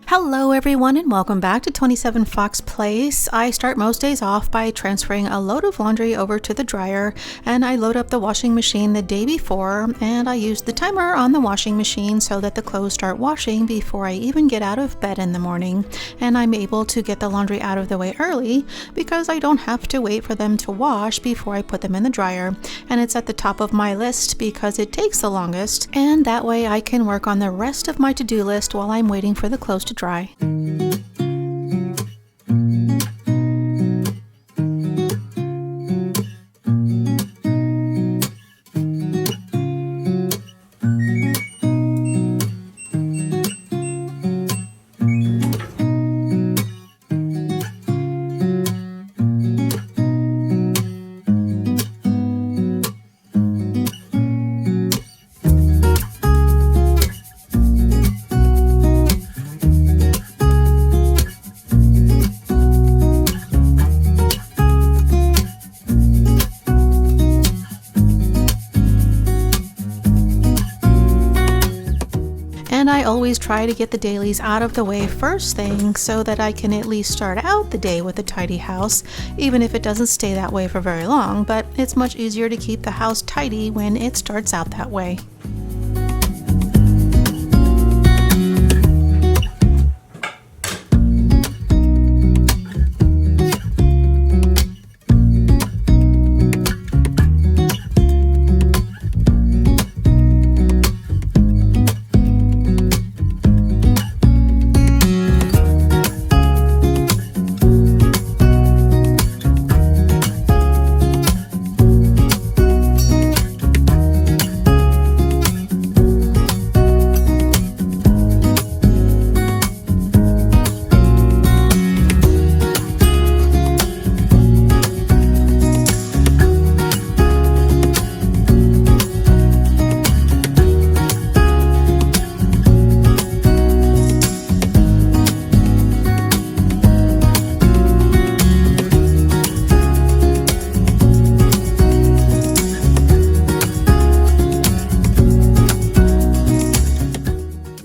Hello everyone and welcome back to 27 Fox Place. I start most days off by transferring a load of laundry over to the dryer, and I load up the washing machine the day before, and I use the timer on the washing machine so that the clothes start washing before I even get out of bed in the morning, and I'm able to get the laundry out of the way early because I don't have to wait for them to wash before I put them in the dryer, and it's at the top of my list because it takes the longest, and that way I can work on the rest of my to-do list while I'm waiting for the clothes to dry. And I always try to get the dailies out of the way first thing so that I can at least start out the day with a tidy house, even if it doesn't stay that way for very long, but it's much easier to keep the house tidy when it starts out that way.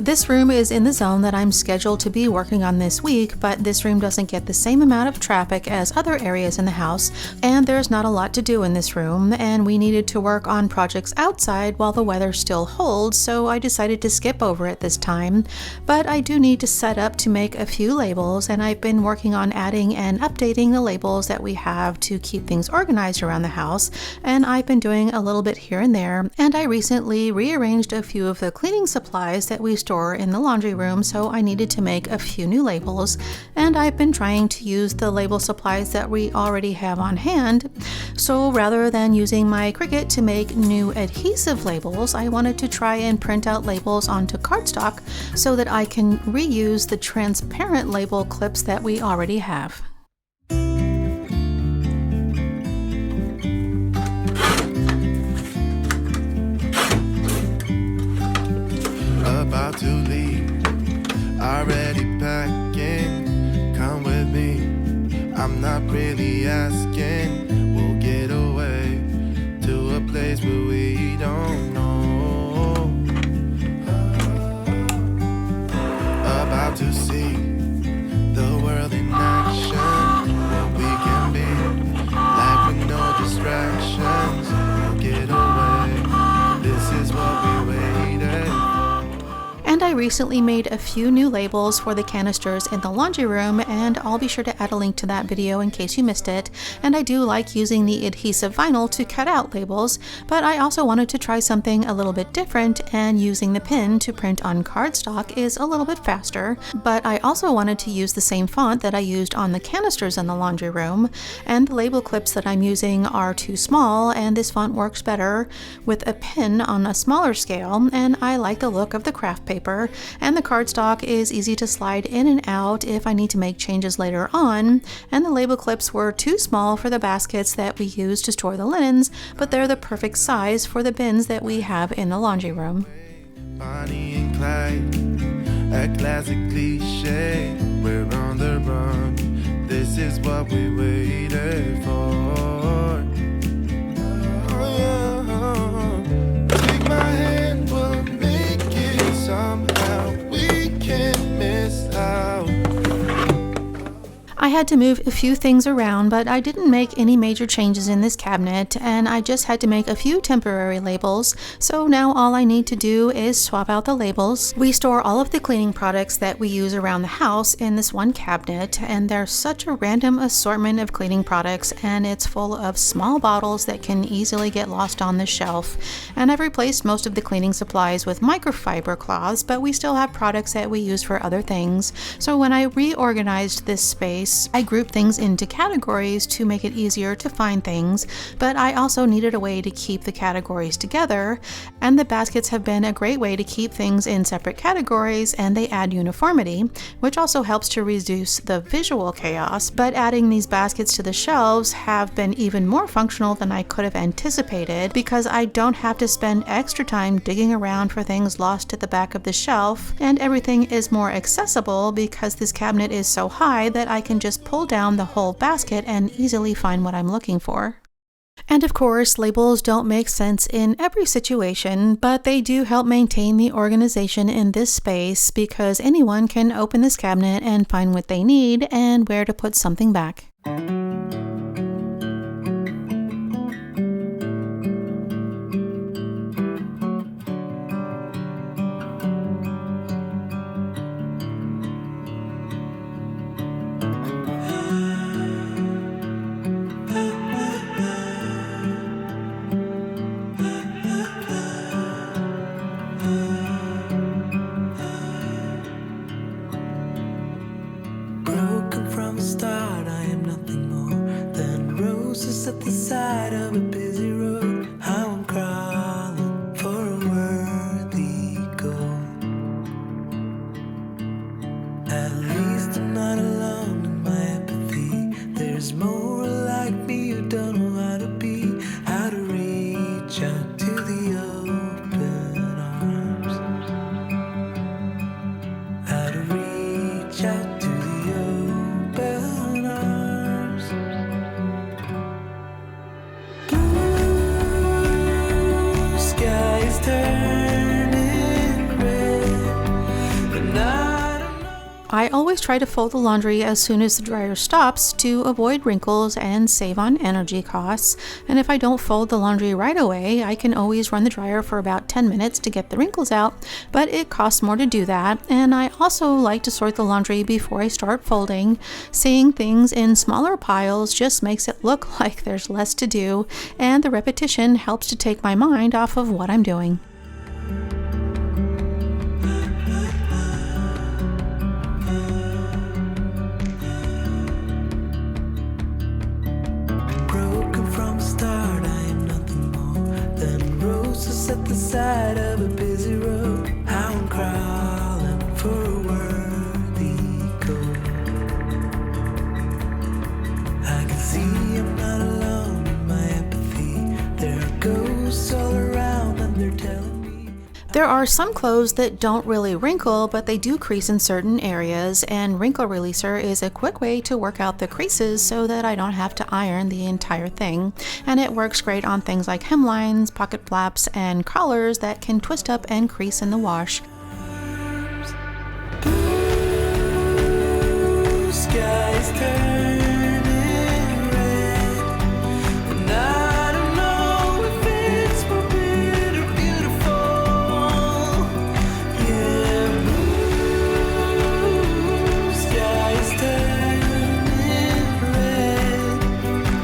This room is in the zone that I'm scheduled to be working on this week, but this room doesn't get the same amount of traffic as other areas in the house, and there's not a lot to do in this room, and we needed to work on projects outside while the weather still holds, so I decided to skip over it this time. But I do need to set up to make a few labels, and I've been working on adding and updating the labels that we have to keep things organized around the house, and I've been doing a little bit here and there, and I recently rearranged a few of the cleaning supplies that we store in the laundry room, so I needed to make a few new labels, and I've been trying to use the label supplies that we already have on hand. So rather than using my Cricut to make new adhesive labels, I wanted to try and print out labels onto cardstock so that I can reuse the transparent label clips that we already have. About to leave, already packing. Come with me, I'm not really asking. We'll get away to a place where we don't know. About to see the world in action. What we can be, like with no distractions. We'll get away, this is what we waited for. And I recently made a few new labels for the canisters in the laundry room, and I'll be sure to add a link to that video in case you missed it. And I do like using the adhesive vinyl to cut out labels, but I also wanted to try something a little bit different, and using the pen to print on cardstock is a little bit faster. But I also wanted to use the same font that I used on the canisters in the laundry room, and the label clips that I'm using are too small, and this font works better with a pen on a smaller scale, and I like the look of the craft paper. And the cardstock is easy to slide in and out if I need to make changes later on, and the label clips were too small for the baskets that we use to store the linens, but they're the perfect size for the bins that we have in the laundry room. Bonnie and Clyde, a classic cliche. We're on the run, this is what we waited for. Take my hand, we'll make it somehow. We can't miss out. had to move a few things around, but I didn't make any major changes in this cabinet, and I just had to make a few temporary labels, so now all I need to do is swap out the labels. We store all of the cleaning products that we use around the house in this one cabinet, and there's such a random assortment of cleaning products, and it's full of small bottles that can easily get lost on the shelf. And I've replaced most of the cleaning supplies with microfiber cloths, but we still have products that we use for other things. So when I reorganized this space, I grouped things into categories to make it easier to find things, but I also needed a way to keep the categories together, and the baskets have been a great way to keep things in separate categories, and they add uniformity, which also helps to reduce the visual chaos. But adding these baskets to the shelves have been even more functional than I could have anticipated, because I don't have to spend extra time digging around for things lost at the back of the shelf, and everything is more accessible because this cabinet is so high that I can just pull down the whole basket and easily find what I'm looking for. And of course, labels don't make sense in every situation, but they do help maintain the organization in this space because anyone can open this cabinet and find what they need and where to put something back. At the side of a busy road, how I'm crawling for a worthy goal. At least I'm not alone in my empathy. There's more like me who don't know how to be, how to reach out to the open arms, how to reach out to the open arms. I always try to fold the laundry as soon as the dryer stops to avoid wrinkles and save on energy costs. And if I don't fold the laundry right away, I can always run the dryer for about 10 minutes to get the wrinkles out, but it costs more to do that. And I also like to sort the laundry before I start folding. Seeing things in smaller piles just makes it look like there's less to do, and the repetition helps to take my mind off of what I'm doing. At the side of a busy road, how I'm crawling for a worthy goal. I can see I'm not alone in my empathy. There are ghosts all around and they're telling me. There are some clothes that don't really wrinkle, but they do crease in certain areas, and Wrinkle Releaser is a quick way to work out the creases so that I don't have to iron the entire thing. And it works great on things like hemlines, pocket flaps, and collars that can twist up and crease in the wash. Blue skies turning red, and I don't know if it's forbidden or beautiful. Yeah, blue skies turning red,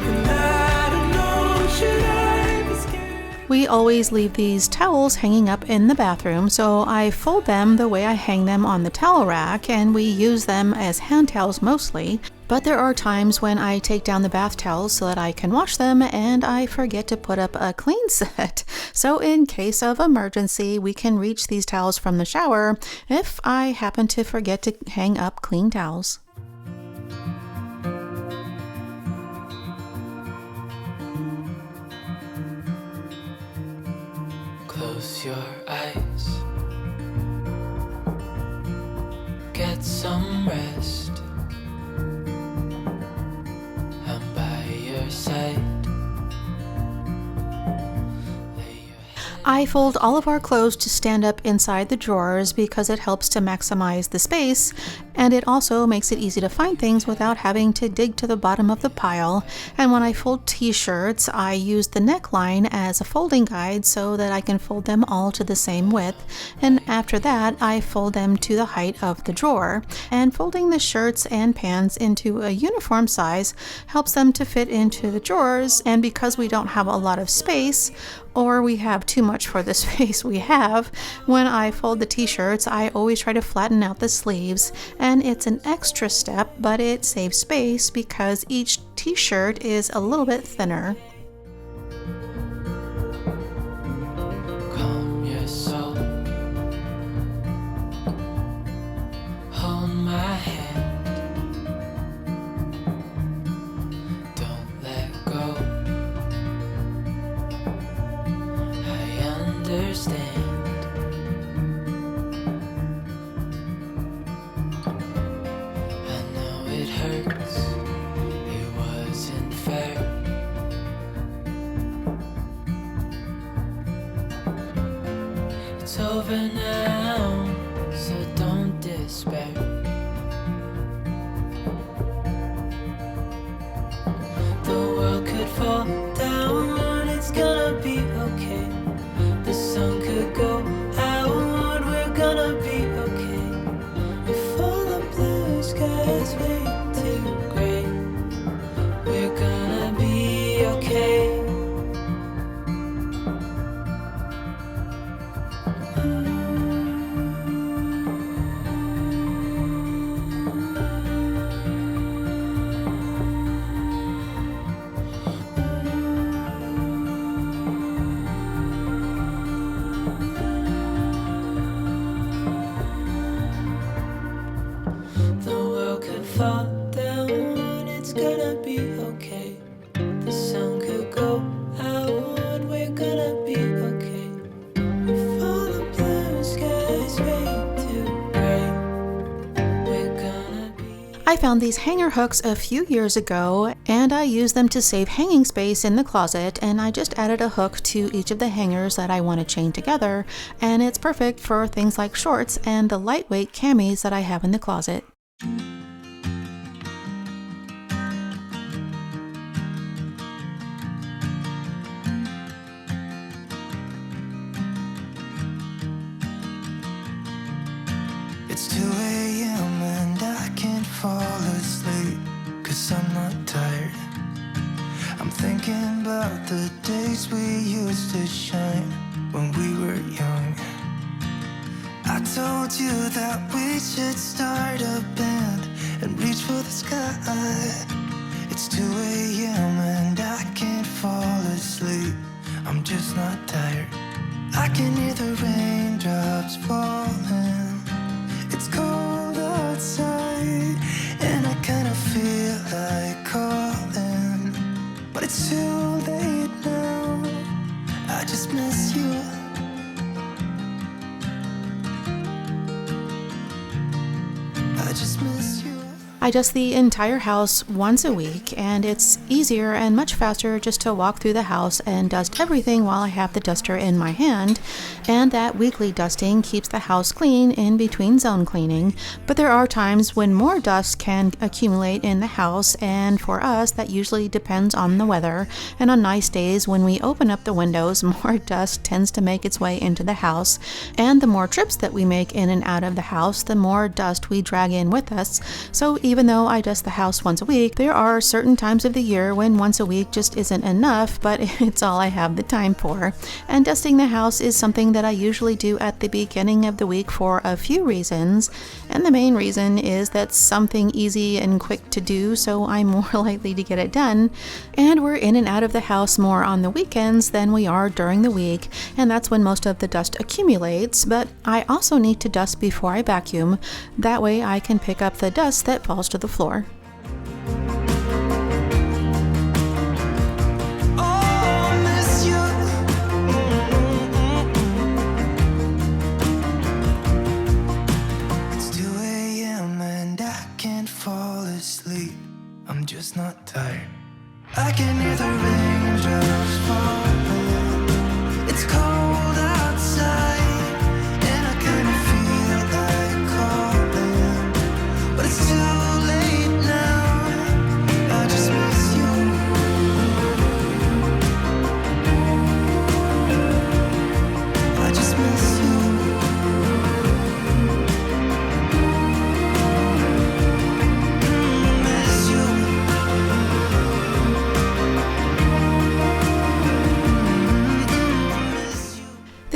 and I don't know, should I be scared? We always leave these towels hanging up in the bathroom, so I fold them the way I hang them on the towel rack, and we use them as hand towels mostly. But there are times when I take down the bath towels so that I can wash them, and I forget to put up a clean set. So in case of emergency, we can reach these towels from the shower if I happen to forget to hang up clean towels. Close your eyes, get some rest. I'm by your side. I fold all of our clothes to stand up inside the drawers because it helps to maximize the space, and it also makes it easy to find things without having to dig to the bottom of the pile. And when I fold t-shirts, I use the neckline as a folding guide so that I can fold them all to the same width, and after that I fold them to the height of the drawer. And folding the shirts and pants into a uniform size helps them to fit into the drawers, and because we don't have a lot of space, or we have too much for the space we have, when I fold the t-shirts, I always try to flatten out the sleeves, and it's an extra step, but it saves space because each t-shirt is a little bit thinner. Calm your soul. Hold my hand. Don't let go. Understand. I know it hurts. It wasn't fair. It's over now, so don't despair. The world could fall down. It's gonna be okay. The sun could go out, we're gonna be okay. If all the blue skies fade to gray, we're gonna be okay. Fall down, it's gonna be okay. The sun could go out, we're gonna be okay. If all the blue skies fade to gray, we're gonna be. I found these hanger hooks a few years ago, and I use them to save hanging space in the closet, and I just added a hook to each of the hangers that I want to chain together, and it's perfect for things like shorts and the lightweight camis that I have in the closet. It's 2 a.m. and I can't fall asleep, 'cause I'm not tired. I'm thinking about the days we used to shine when we were young. I told you that we should start a band and reach for the sky. It's 2 a.m. and I can't fall asleep. I'm just not tired. I can hear the raindrops falling. It's cold outside, and I kinda feel like calling, but it's too late now. I just miss you. I just miss you. I dust the entire house once a week, and it's easier and much faster just to walk through the house and dust everything while I have the duster in my hand, and that weekly dusting keeps the house clean in between zone cleaning. But there are times when more dust can accumulate in the house, and for us that usually depends on the weather, and on nice days when we open up the windows, more dust tends to make its way into the house, and the more trips that we make in and out of the house, the more dust we drag in with us. So even though I dust the house once a week, there are certain times of the year when once a week just isn't enough, but it's all I have the time for. And dusting the house is something that I usually do at the beginning of the week for a few reasons, and the main reason is that's something easy and quick to do, so I'm more likely to get it done. And we're in and out of the house more on the weekends than we are during the week, and that's when most of the dust accumulates. But I also need to dust before I vacuum. That way I can pick up the dust that falls to the floor. I'm just not tired. I can hear the raindrops falling. It's cold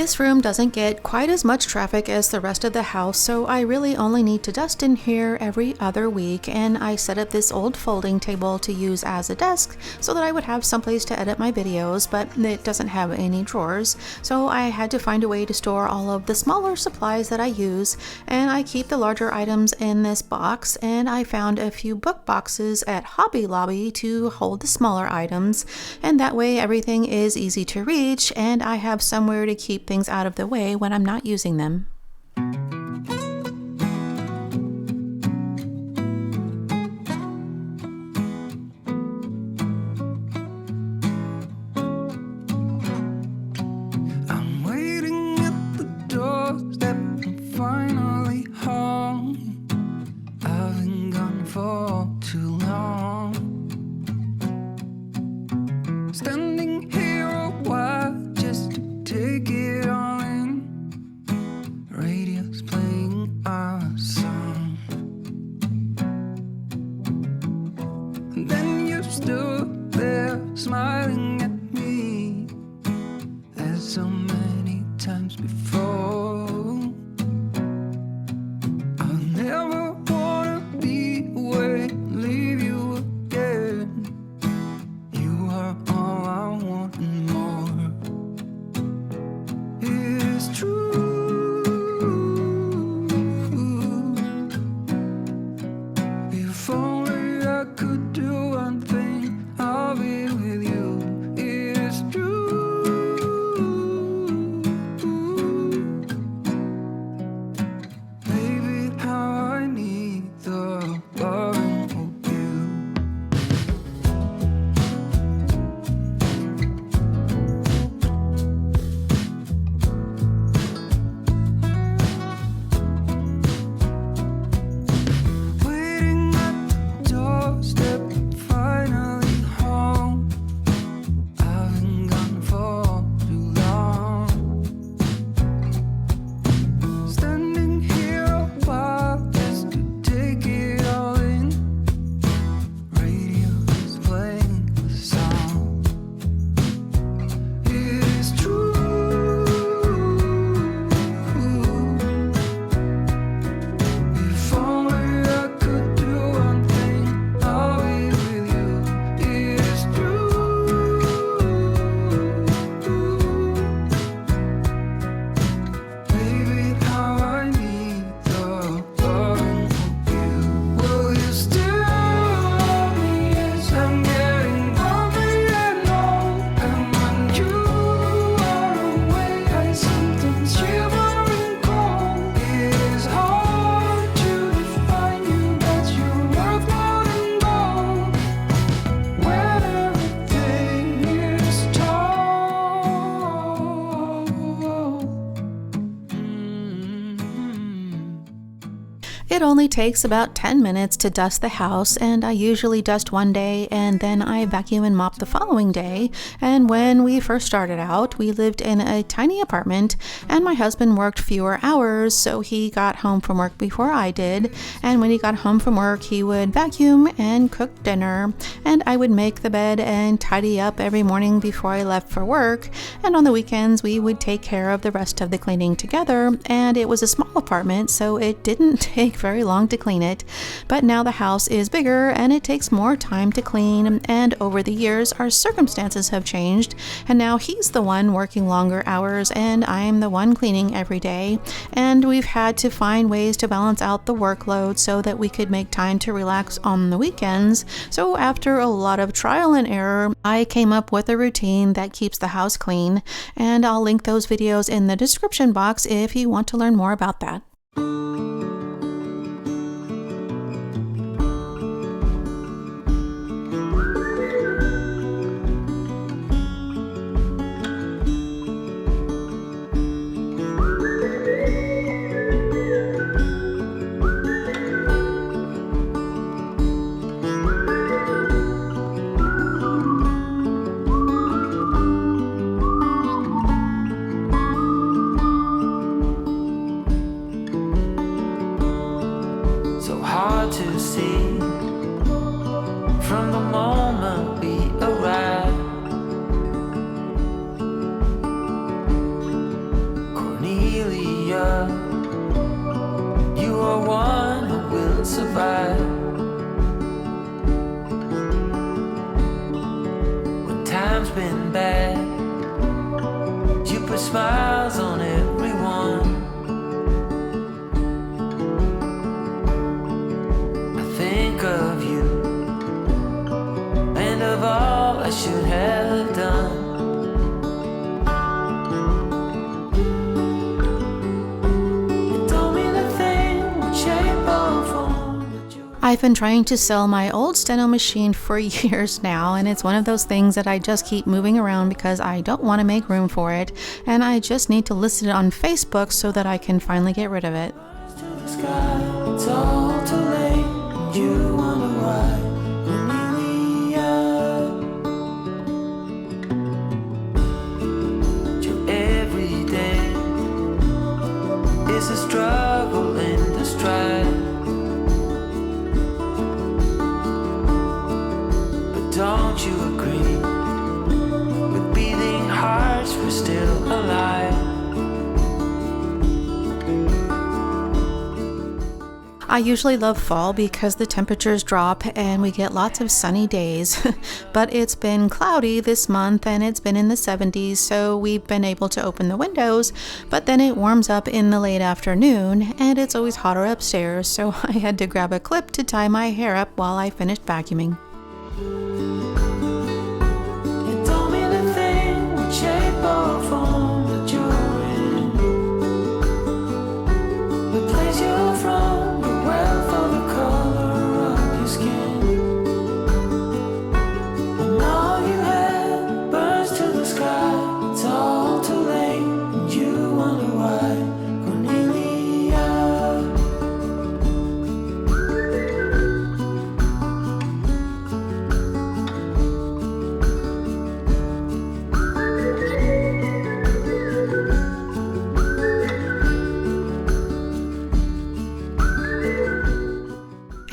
This room doesn't get quite as much traffic as the rest of the house, so I really only need to dust in here every other week, and I set up this old folding table to use as a desk so that I would have someplace to edit my videos, but it doesn't have any drawers, so I had to find a way to store all of the smaller supplies that I use, and I keep the larger items in this box, and I found a few book boxes at Hobby Lobby to hold the smaller items, and that way everything is easy to reach, and I have somewhere to keep things out of the way when I'm not using them. I'm waiting at the doorstep, I'm finally home. I've been gone for too long. Standing here a while just to take it all in. Radio's playing our song. And then you stood there smiling at me, as so many times before. I'll never wanna be away, leave you again. You are all I want and more. It is true. If only I could do one thing, I'll be with you. It is true. Baby, how I need the loving of you. Waiting at the doorstep, finally home. I've been gone for too long. Standing here a while just to take it all in. Radio is playing the song. It is true. If only I could do one thing, I'll be with you. It is true. Baby, how I need the loving of you. Will you still love me as I'm getting lonely and old? And when you are away, I sometimes shiver and cold. It is hard to define you, but you're worth more than gold. When everything is told. It only takes about 10 minutes to dust the house, and I usually dust one day and then I vacuum and mop the following day. And when we first started out, we lived in a tiny apartment and my husband worked fewer hours, so he got home from work before I did. And when he got home from work, he would vacuum and cook dinner, and I would make the bed and tidy up every morning before I left for work. And on the weekends, we would take care of the rest of the cleaning together. And it was a small apartment, so it didn't take very long to clean it. But now the house is bigger and it takes more time to clean, and over the years our circumstances have changed, and now he's the one working longer hours and I'm the one cleaning every day, and we've had to find ways to balance out the workload so that we could make time to relax on the weekends. So after a lot of trial and error, I came up with a routine that keeps the house clean, and I'll link those videos in the description box if you want to learn more about that. up. You are one who will survive. When time's been bad, you put smiles on everyone. I think of you and of all I should have done. I've been trying to sell my old steno machine for years now, and it's one of those things that I just keep moving around because I don't want to make room for it, and I just need to list it on Facebook so that I can finally get rid of it. It's all too late, and you wonder why. Your every day is a struggle and a strife. Don't you agree? With beating hearts, we're still alive. I usually love fall because the temperatures drop and we get lots of sunny days. But it's been cloudy this month and it's been in the 70s, so we've been able to open the windows, but then it warms up in the late afternoon and it's always hotter upstairs, so I had to grab a clip to tie my hair up while I finished vacuuming.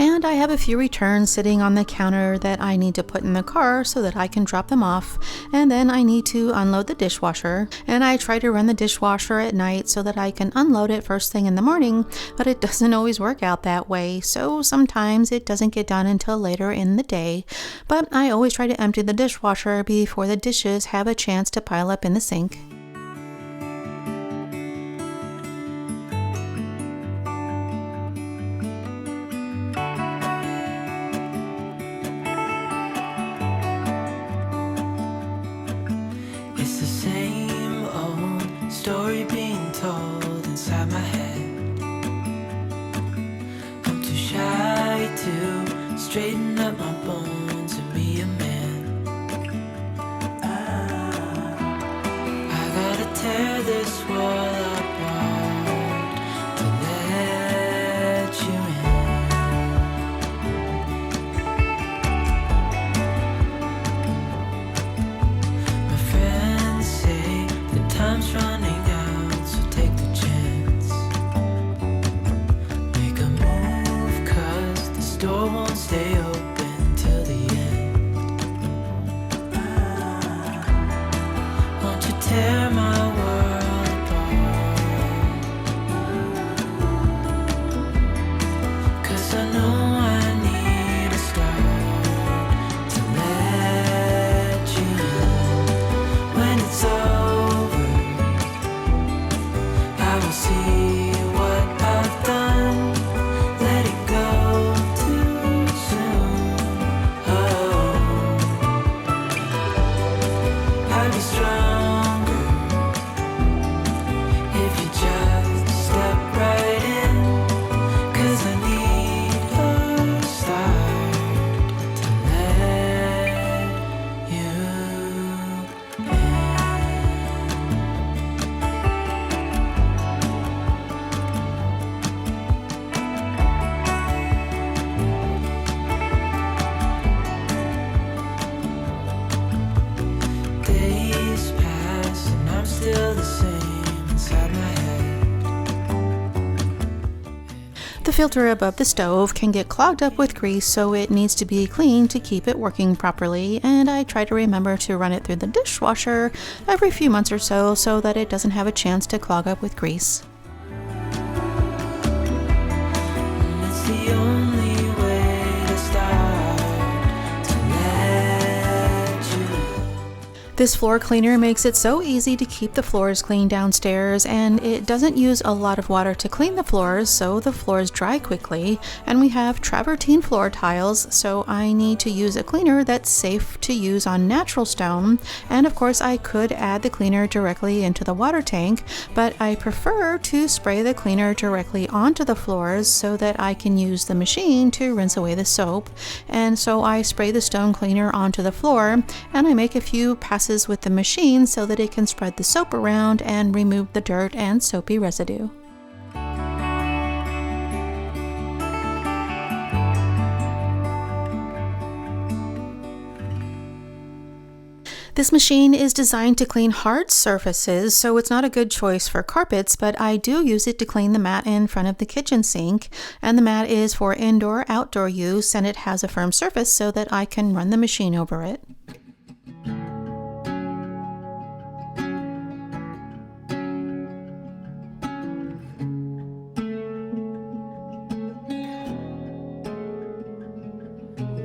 And I have a few returns sitting on the counter that I need to put in the car so that I can drop them off. And then I need to unload the dishwasher. And I try to run the dishwasher at night so that I can unload it first thing in the morning, but it doesn't always work out that way. So sometimes it doesn't get done until later in the day. But I always try to empty the dishwasher before the dishes have a chance to pile up in the sink. Story being told inside my head. I'm too shy to straighten up my bones and be a man. I gotta tear this wall apart to let you in. My friends say that time's running. Door won't stay open till the end. Won't you tear my world apart? 'Cause I know I need a start to let you in. When it's over, I will see what I've done. Let it go. The filter above the stove can get clogged up with grease, so it needs to be cleaned to keep it working properly, and I try to remember to run it through the dishwasher every few months or so that it doesn't have a chance to clog up with grease. This floor cleaner makes it so easy to keep the floors clean downstairs, and it doesn't use a lot of water to clean the floors, so the floors dry quickly. And we have travertine floor tiles, so I need to use a cleaner that's safe to use on natural stone. And of course I could add the cleaner directly into the water tank, but I prefer to spray the cleaner directly onto the floors so that I can use the machine to rinse away the soap. And so I spray the stone cleaner onto the floor, and I make a few passes with the machine so that it can spread the soap around and remove the dirt and soapy residue. This machine is designed to clean hard surfaces, so it's not a good choice for carpets, but I do use it to clean the mat in front of the kitchen sink. And the mat is for indoor-outdoor use, and it has a firm surface so that I can run the machine over it.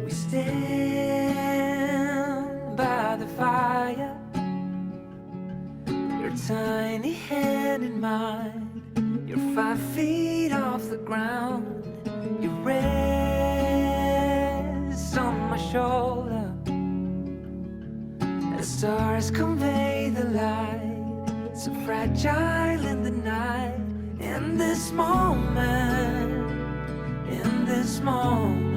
Stand by the fire, your tiny hand in mine. You're 5 feet off the ground. You rest on my shoulder. The stars convey the light, so fragile in the night. In this moment, in this moment,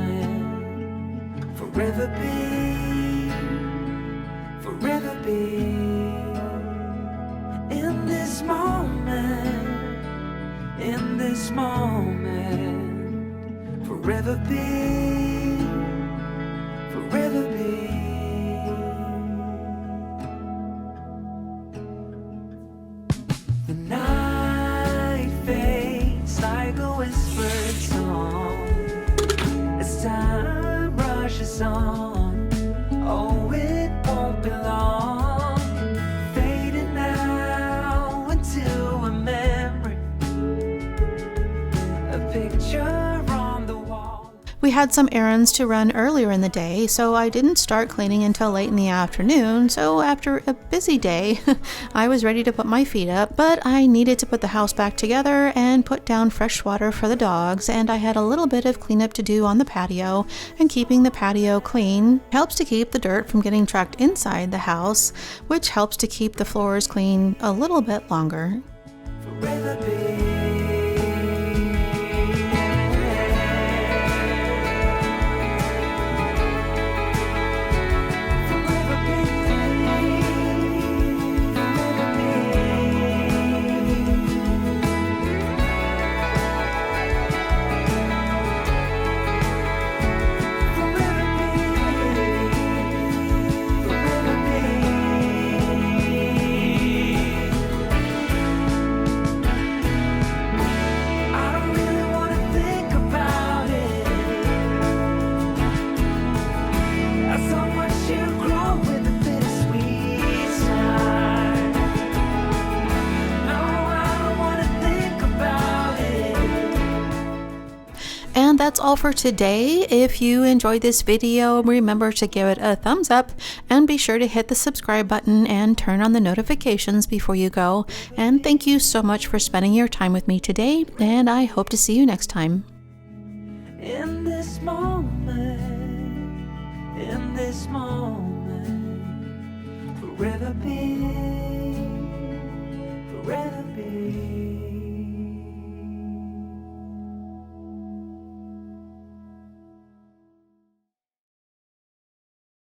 forever be in this moment, in this moment, forever be, forever be. The night fades like a whispered song as time rushes on. Oh, it won't be long, fading now into a memory, a picture on the wall. We had some errands to run earlier in the day, so I didn't start cleaning until late in the afternoon. So after a busy day, I was ready to put my feet up, but I needed to put the house back together and put down fresh water for the dogs, and I had a little bit of cleanup to do on the patio, and keeping the patio clean helps to keep the dirt from getting tracked inside the house, which helps to keep the floors clean a little bit longer. Forever be. And that's all for today. If you enjoyed this video, remember to give it a thumbs up and be sure to hit the subscribe button and turn on the notifications before you go. And thank you so much for spending your time with me today, and I hope to see you next time. In this moment, forever be.